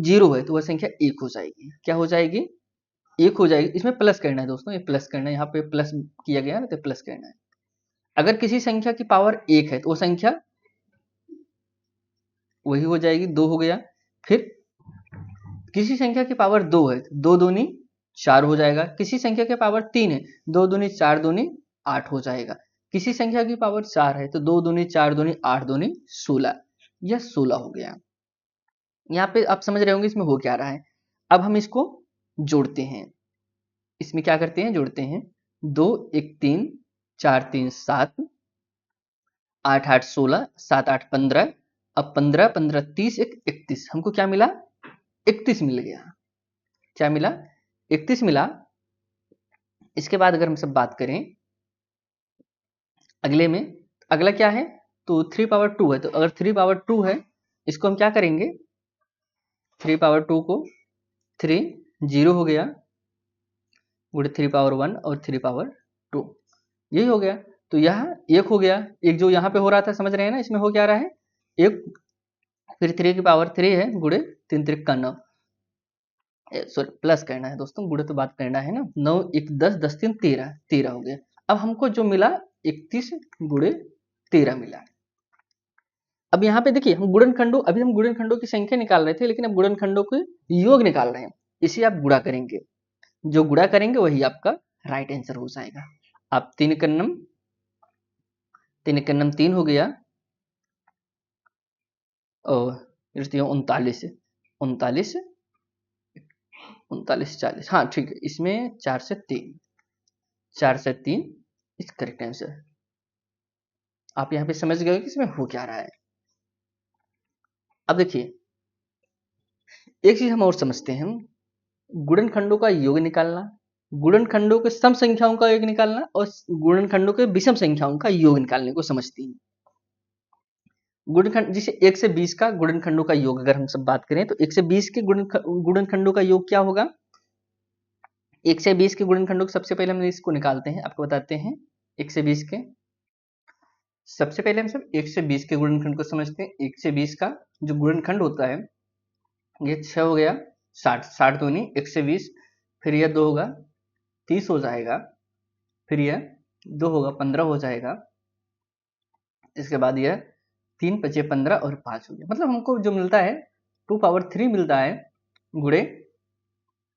0 है तो वह संख्या 1 हो जाएगी। क्या हो जाएगी, 1 हो जाएगी। इसमें प्लस करना है दोस्तों, ये प्लस करना है, यहाँ पे प्लस किया गया ना, तो प्लस करना है। अगर किसी संख्या की पावर 1 है तो वो संख्या वही हो जाएगी, 2 हो गया। फिर किसी संख्या की पावर 2 है तो 2 दूनी 4 हो जाएगा। किसी संख्या की पावर 3 है 2 दूनी 4 दूनी 8 हो जाएगा। किसी संख्या की पावर 4 है तो 2 दूनी 4 दूनी 8 दूनी 16, यह 16 हो गया। यहाँ पे आप समझ रहे होंगे इसमें हो क्या रहा है। अब हम इसको जोड़ते हैं। इसमें क्या करते हैं, जोड़ते हैं। 2 1 3 4 3 7 8 8 16 7 8 15। अब 15 15 30 31, हमको क्या मिला 31 मिल गया। क्या मिला 31 मिला। इसके बाद अगर हम सब बात करें अगले में, अगला क्या है तो 3 पावर 2 है। तो अगर 3 पावर 2 है इसको हम क्या करेंगे, 3 पावर 2 को 3 0 हो गया गुड़े 3 पावर 1 और 3 पावर 2, यही हो गया। तो यह एक हो गया। एक जो यहाँ पे हो रहा था समझ रहे हैं ना, इसमें हो क्या रहा है एक, फिर 3 की पावर 3 है गुड़े 3 3 का 9, सॉरी प्लस करना है दोस्तों, गुड़े तो बात करना है ना। 9 1 10 10 3 13, 13 हो गया। अब हमको जो मिला 31 गुड़े 13 मिला। अब यहाँ पे देखिए हम गुणनखंडों, अभी हम गुणनखंडों की संख्या निकाल रहे थे, लेकिन अब गुणनखंडों के योग निकाल रहे हैं। इसे आप गुणा करेंगे, जो गुणा करेंगे वही आपका राइट आंसर हो जाएगा। आप 3 कन्नम 3 हो गया और 39 39 39 40, हाँ ठीक है। इसमें 4 से 3 इस करेक्ट आंसर। आप यहाँ पे समझ गए कि इसमें हो क्या रहा है। अब देखिए एक चीज हम और समझते हैं, गुणनखंडों का योग निकालना, गुणनखंडों के सम संख्याओं का योग निकालना और गुणनखंडों के विषम संख्याओं का योग निकालने को समझते हैं। गुणनखंड जैसे 1 से 20 का गुणनखंडों का योग अगर हम सब बात करें तो 1 से 20 के गुणनखंडों का योग क्या होगा। 1 से 20 के गुणनखंडों को सबसे पहले हम इसको निकालते हैं, आपको बताते हैं। 1 से 20 के सबसे पहले हम सब 1 से 20 के गुणनखंड को समझते हैं। 1 से 20 का जो गुणनखंड होता है ये 6 हो गया 60, 60 दूनी 1 से 20, फिर यह 2 होगा 30 हो जाएगा, फिर यह 2 होगा 15 हो जाएगा, इसके बाद यह 3 5 15 और 5 हो गया। मतलब हमको जो मिलता है 2 पावर 3 मिलता है गुड़े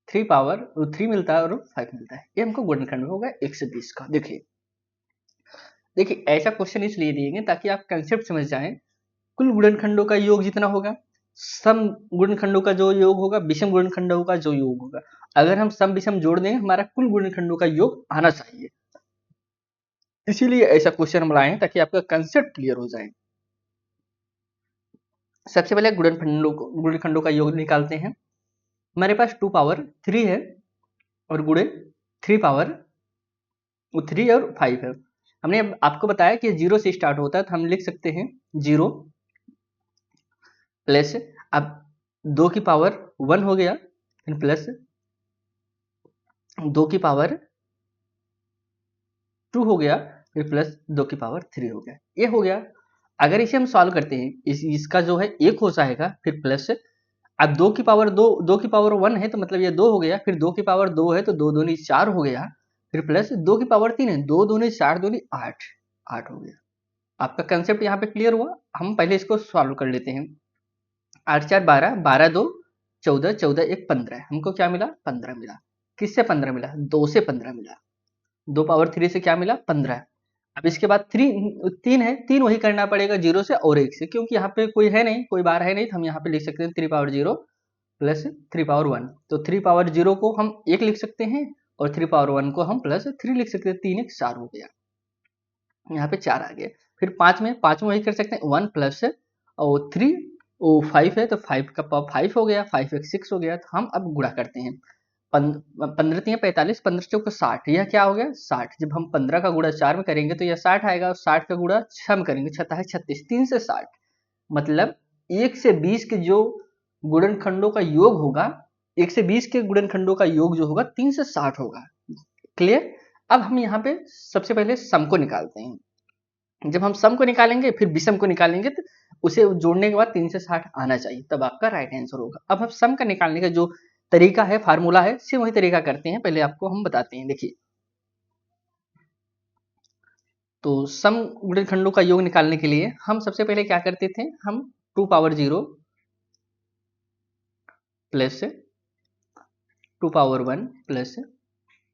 3 पावर 3 मिलता है और 5 मिलता है। ये हमको गुणनखंड होगा 1 से 20 का। देखिए ऐसा क्वेश्चन इसलिए दिए ताकि आप कंसेप्ट समझ जाएं। कुल गुणनखंडों का योग जितना होगा, सम गुणनखंडों का जो योग होगा, विषम गुणनखंडों का जो योग होगा, अगर हम सम विषम जोड़ देंगे हमारा कुल गुणनखंडों का योग आना चाहिए। इसीलिए ऐसा क्वेश्चन हम लाए हैं ताकि आपका कंसेप्ट क्लियर हो जाए। सबसे पहले गुणनखंडों का योग निकालते हैं। हमारे पास 2 पावर 3 है और गुणे 3 पावर 3 और 5 है। हमने आपको बताया कि 0 से स्टार्ट होता है तो हम लिख सकते हैं 0 प्लस, अब 2 की पावर 1 हो गया, फिर प्लस 2 की पावर 2 हो गया, फिर प्लस 2 की पावर 3 हो गया। ये हो गया। अगर इसे हम सॉल्व करते हैं इसका जो है 1 हो जाएगा, फिर प्लस, अब 2 की पावर 2 की पावर 1 है तो मतलब ये 2 हो गया, फिर 2 की पावर 2 है तो 2 दूनी 4 हो गया, फिर प्लस 2 की पावर 3 है, 2 दूनी 4 दूनी 8 8 हो गया। आपका कंसेप्ट यहाँ पे क्लियर हुआ। हम पहले इसको सॉल्व कर लेते हैं। 8 4 12, 12 2 14, 14 1 15, हमको क्या मिला 15 मिला। किससे 15 मिला, 2 से 15 मिला। 2 पावर 3 से क्या मिला 15। अब इसके बाद 3 है, 3 वही करना पड़ेगा 0 से और 1 से, क्योंकि यहाँ पे कोई है नहीं, कोई बार है नहीं, तो हम यहाँ पे लिख सकते हैं 3 पावर 0 प्लस 3 पावर 1। तो 3 पावर 0 को हम 1 लिख सकते हैं और 3 पावर 1 को हम प्लस 3 लिख सकते हैं। 3 1 4 हो गया, यहाँ पे 4 आ गया। फिर 5 में वही कर सकते हैं 1 प्लस और 3 5 है तो 5 का पावर 5 हो गया, 5 1 6 हो गया। तो हम अब गुणा करते हैं। 15 3 45, 15 चौक 60, यह क्या हो गया 60। जब हम 15 का गुणा 4 में करेंगे तो यह 60 आएगा, और 60 का गुणा 6 में करेंगे 6 है 36, 3 से 60, मतलब 1 से 20 के जो गुणनखंडों का योग होगा, 1 से 20 के गुणनखंडों का योग जो होगा 3 से 60 होगा। क्लियर। अब हम यहाँ पे सबसे पहले सम को निकालते हैं। जब हम सम को निकालेंगे फिर विषम को निकालेंगे तो उसे जोड़ने के बाद 3 से 60 आना चाहिए, तब आपका राइट आंसर होगा। अब हम सम का निकालने का जो तरीका है, फार्मूला है, सेम वही तरीका करते हैं। पहले आपको हम बताते हैं। देखिए तो सम गुणनखंडों का योग निकालने के लिए हम सबसे पहले क्या करते थे, हम 2 power 0 plus two power 1 plus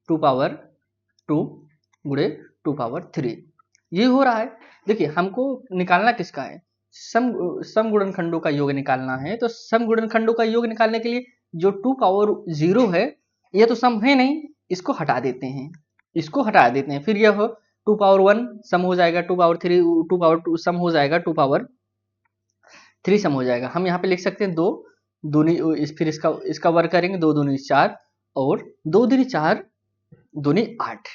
two power 2 गुणे टू पावर 3, ये हो रहा है। देखिए हमको निकालना किसका है, सम गुणनखंडों का योग निकालना है। तो सम गुणनखंडों का योग निकालने के लिए जो 2 पावर 0 है, ये तो सम है नहीं, इसको हटा देते हैं, इसको हटा देते हैं। फिर यह 2 पावर 1 सम हो जाएगा, 2 पावर 3 2 पावर 2 सम हो जाएगा, 2 पावर 3 सम हो जाएगा। हम यहाँ पे लिख सकते हैं दो दूनी, फिर इसका वर्ग करेंगे, 2 दूनी 4 और 2 दूनी 4 दूनी 8,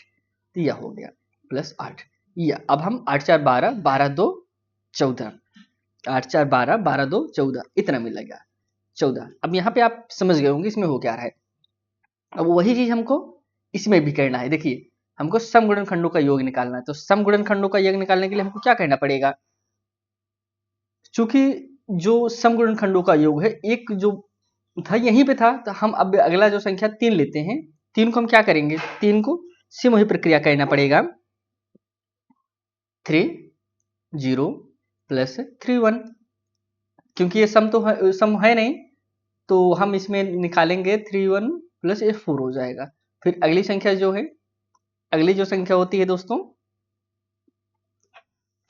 यह हो गया प्लस 8। या अब हम 8 4 12 12 2 14, 8 4 12 12 2 14 इतना मिलेगा 14। अब यहाँ पे आप समझ गए होंगे इसमें हो क्या रहा है। अब वही चीज हमको इसमें भी करना है। देखिए हमको सम गुणनखंडों का योग निकालना है, तो सम गुणनखंडों का योग निकालने के लिए हमको क्या करना पड़ेगा, चूंकि जो सम गुणनखंडों का योग है एक जो था यहीं पे था, तो हम अब अगला जो संख्या 3 लेते हैं, 3 को हम क्या करेंगे, 3 को सेम वही प्रक्रिया करना पड़ेगा, 3 0 प्लस 3 1, क्योंकि ये सम है नहीं, तो हम इसमें निकालेंगे 3 1 प्लस ये 4 हो जाएगा। फिर अगली संख्या जो है, अगली जो संख्या होती है दोस्तों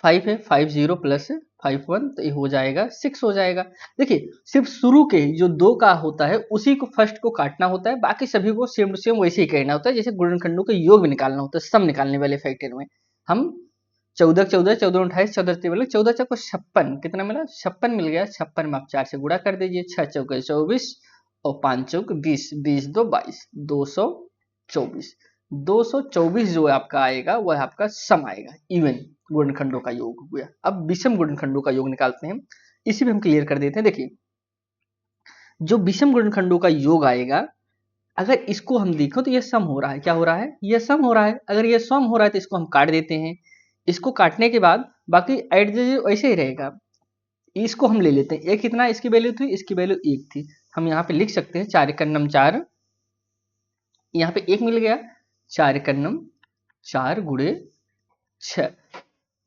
5 है, 5 0 प्लस 5 1, तो ये हो जाएगा 6 हो जाएगा। देखिए सिर्फ शुरू के जो 2 का होता है उसी को फर्स्ट को काटना होता है, बाकी सभी को सेम टू सेम वैसे ही करना होता है जैसे गुणनखंडों का योग भी निकालना होता है। सम निकालने वाले फैक्टर में हम 14 14 14 28 14 13 14 चौको 56, कितना मिला 56 मिल गया। 56 में आप 4 से गुणा कर दीजिए, 6 चौके 24 और 5 चौक 20, 20 2 22, 224। 224 जो आपका आएगा वह आपका सम आएगा, इवन गुणनखंडों का योग हो गया। अब विषम गुणनखंडों का योग निकालते हैं, इसी में हम क्लियर कर देते हैं। देखिए जो विषम गुणनखंडों का योग आएगा, अगर इसको हम देखो तो यह सम हो रहा है, क्या हो रहा है, यह सम हो रहा है। अगर यह सम हो रहा है तो इसको हम काट देते हैं, इसको काटने के बाद बाकी एड ऐसे ही रहेगा। इसको हम ले लेते हैं, एक कितना इसकी वैल्यू थी, इसकी वैल्यू 1 थी, हम यहाँ पे लिख सकते हैं 4 एकन्नम 4, यहाँ पे 1 मिल गया, 4 एकन्नम 4 गुणे 6,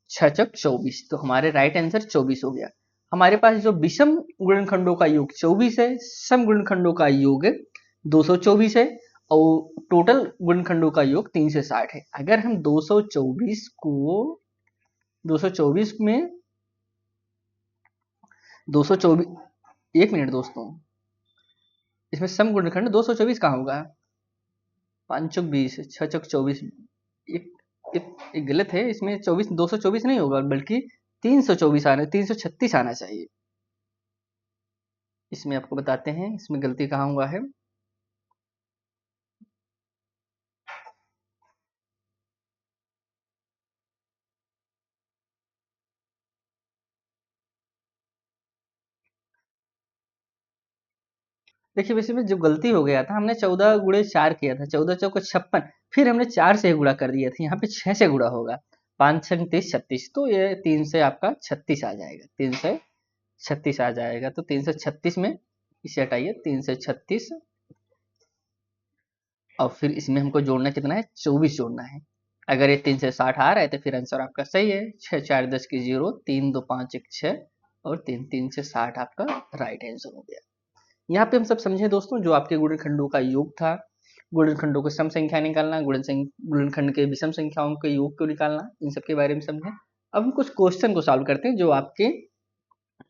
6 चक 24, तो हमारे राइट आंसर 24 हो गया। हमारे पास जो विषम गुणनखंडों का योग 24 है, सम गुणनखंडों का योग 224 है और टोटल गुणनखंडों का योग 3 से 60 है। अगर हम 224 को 224 में 224, एक मिनट दोस्तों, इसमें सम गुणनखंड 224 कहाँ होगा, 5 चौक 20 6 चौक 24, एक गलत है इसमें, 24 224 नहीं होगा बल्कि 324 आना, 336 आना चाहिए। इसमें आपको बताते हैं इसमें गलती कहाँ हुआ है। देखिए वैसे में जो गलती हो गया था, हमने 14 गुणे 4 किया था, 14 चौक 56, फिर हमने 4 से गुणा कर दिया था, यहाँ पे 6 से गुणा होगा, 5 6 30 36, तो ये 3 से आपका 36 आ जाएगा, 3 से 36 आ जाएगा। तो 336 में इसे हटाइए, 3 से 36 और फिर इसमें हमको जोड़ना कितना है, 24 जोड़ना है। अगर ये 3 से 60 आ रहा है तो फिर आंसर आपका सही है, 6 4 10 की 0, 3 2 5 1 6 और 3 3 से 60 आपका राइट आंसर हो गया। यहाँ पे हम सब समझे दोस्तों, जो आपके गुणनखंडों का योग था, गुणनखंडों को सम संख्या निकालना, गुणनखंड के विषम संख्याओं के योग को निकालना, इन सब के बारे में समझे। अब हम कुछ क्वेश्चन को सॉल्व करते हैं जो आपके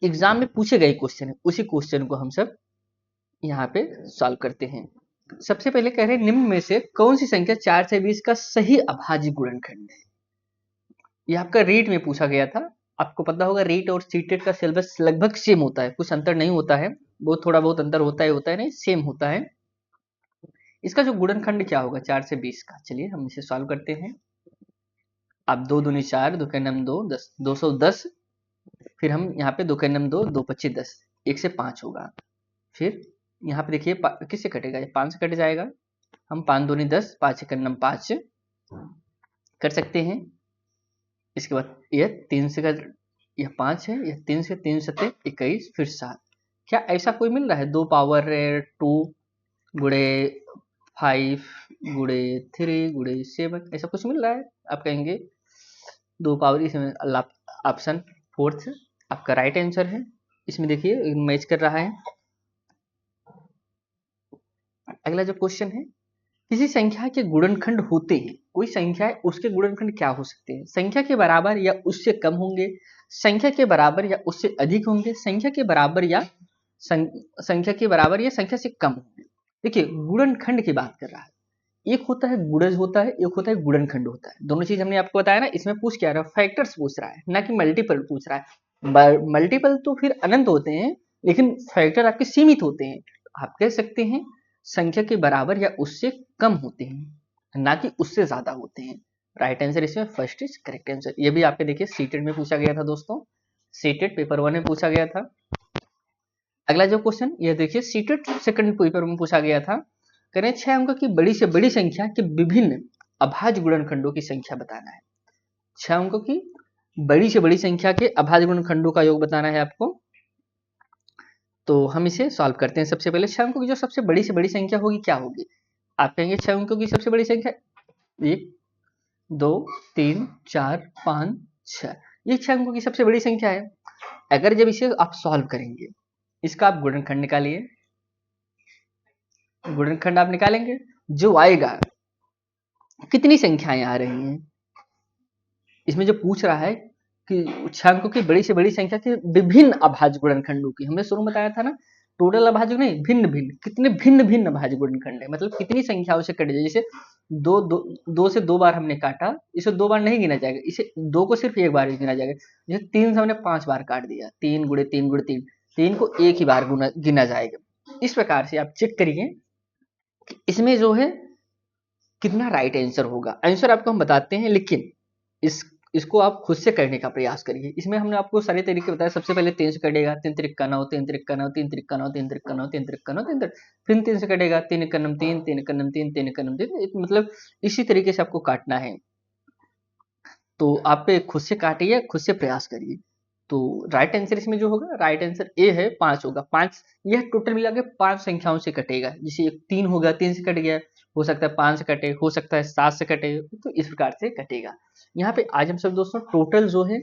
एग्जाम में पूछे गए क्वेश्चन है, उसी क्वेश्चन को हम सब यहाँ पे सॉल्व करते हैं। सबसे पहले कह रहे हैं निम्न में से कौन सी संख्या 4 से 20 का सही अभाज्य गुणनखंड है। ये आपका रीट में पूछा गया था। आपको पता होगा रीट और सीटेट का सिलेबस लगभग सेम होता है, कुछ अंतर नहीं होता है, बहुत थोड़ा बहुत अंतर होता है नहीं, सेम होता है। इसका जो गुणनखंड क्या होगा 4 से 20 का, चलिए हम इसे सॉल्व करते हैं। आप 2 दूनी 4, 2 के नम 2 10, 210, फिर हम यहाँ पे 2 के नम 2, 2 25 10, 1 से 5 होगा। फिर यहाँ पे देखिए किससे कटेगा, ये 5 से कट जाएगा, हम 5 दूनी 10, 5 के नम 5 कर सकते हैं। इसके बाद यह 3 से का, यह 5 है, यह 3 से 3 सत्ते 21, फिर 7। क्या ऐसा कोई मिल रहा है 2 पावर 2 गुणे 5 गुणे 3 गुणे 7, ऐसा कुछ मिल रहा है। आप कहेंगे 2 पावर, इसमें ऑप्शन फोर्थ आपका राइट आंसर है। इसमें देखिए मैच कर रहा है। अगला जो क्वेश्चन है, किसी संख्या के गुणनखंड होते हैं, कोई संख्या है उसके गुणनखंड क्या हो सकते हैं? संख्या के बराबर या उससे कम होंगे, संख्या के बराबर या उससे अधिक होंगे, संख्या के बराबर या संख्या के बराबर या संख्या से कम होंगे। देखिए गुणनखंड की बात कर रहा है, एक होता है गुणज होता है, एक होता है गुणनखंड होता है। दोनों चीज हमने आपको बताया ना, इसमें पूछ क्या रहा है, फैक्टर्स पूछ रहा है, ना कि मल्टीपल पूछ रहा है। मल्टीपल तो फिर अनंत होते हैं, लेकिन फैक्टर आपके सीमित होते हैं। आप कह सकते हैं संख्या के बराबर या उससे कम होते हैं, ना कि उससे ज्यादा होते हैं। राइट आंसर इसमें फर्स्ट इज करेक्ट आंसर। ये भी आपके देखिए सीटेट में पूछा गया था दोस्तों, सीटेट पेपर 1 में पूछा गया था। अगला जो क्वेश्चन ये देखिए सीटेट सेकंड पेपर में पूछा गया था, करें 6 अंक की बड़ी से बड़ी संख्या के विभिन्न अभाज्य गुणनखंडों की संख्या बताना है। 6 अंकों की बड़ी से बड़ी संख्या के अभाज्य गुणनखंडों का योग बताना है आपको। तो हम इसे सॉल्व करते हैं। सबसे पहले 6 अंकों की जो सबसे बड़ी से बड़ी संख्या होगी क्या होगी? आप कहेंगे 6 अंकों की सबसे बड़ी संख्या 1 2 3 4 5 6, ये 6 अंकों की सबसे बड़ी संख्या है। अगर जब इसे आप सॉल्व करेंगे, इसका आप गुणनखंड निकालिए, गुणनखंड आप निकालेंगे, जो आएगा कितनी संख्याएं आ रही हैं, इसमें जो पूछ रहा है कि 6 अंकों की बड़ी से बड़ी संख्या के विभिन्न अभाज्य गुणनखंडों की, हमने शुरू में बताया था ना, टोटल अभाज्य नहीं, भिन्न भिन्न, कितने भिन्न भिन्न अभाज्य गुणनखंड है, मतलब कितनी संख्याओं से कटे जाए। जैसे दो से 2 बार हमने काटा, इसे 2 बार नहीं गिना जाएगा, इसे 2 को सिर्फ एक बार ही गिना जाएगा। जैसे 3 से हमने 5 बार काट दिया, 3 गुणे 3 गुणे 3, 3 को एक ही बार गिना जाएगा। इस प्रकार से आप चेक करिए कि इसमें जो है कितना राइट आंसर होगा। आंसर आपको हम बताते हैं, लेकिन इसको आप खुद से करने का प्रयास करिए। इसमें हमने आपको सारे तरीके बताए। सबसे पहले 3 से कटेगा, 3 त्रिक का 9, 3 त्रिक का 9, 3 त्रिक का 9, 3 त्रिक का 9, 3 त्रिक का 9, 3 त्रिक, फिर 3 से कटेगा, 3 एक नम 3, 3 एक नम 3, 3 एक नम 3, मतलब इसी तरीके से आपको काटना है। तो आप खुद से काटिए, खुद से प्रयास करिए। तो राइट आंसर इसमें जो होगा, राइट आंसर ए है, 5 होगा। 5 यह टोटल मिला के 5 संख्याओं से कटेगा। जैसे एक 3 होगा, 3 से कट गया, हो सकता है 5 से कटे, हो सकता है 7 से कटे, तो इस प्रकार से कटेगा। यहाँ पे आज हम सब दोस्तों टोटल जो है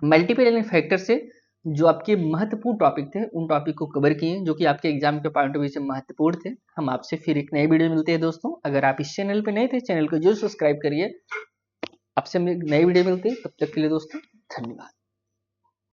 मल्टीपल एलिमेंट फैक्टर से जो आपके महत्वपूर्ण टॉपिक थे, उन टॉपिक को कवर किए, जो कि आपके एग्जाम के पॉइंट ऑफ व्यू से महत्वपूर्ण थे। हम आपसे फिर एक नई वीडियो मिलते हैं दोस्तों। अगर आप इस चैनल पे नए थे, चैनल को जरूर सब्सक्राइब करिए। आपसे नई वीडियो मिलती है, तब तक के लिए दोस्तों धन्यवाद।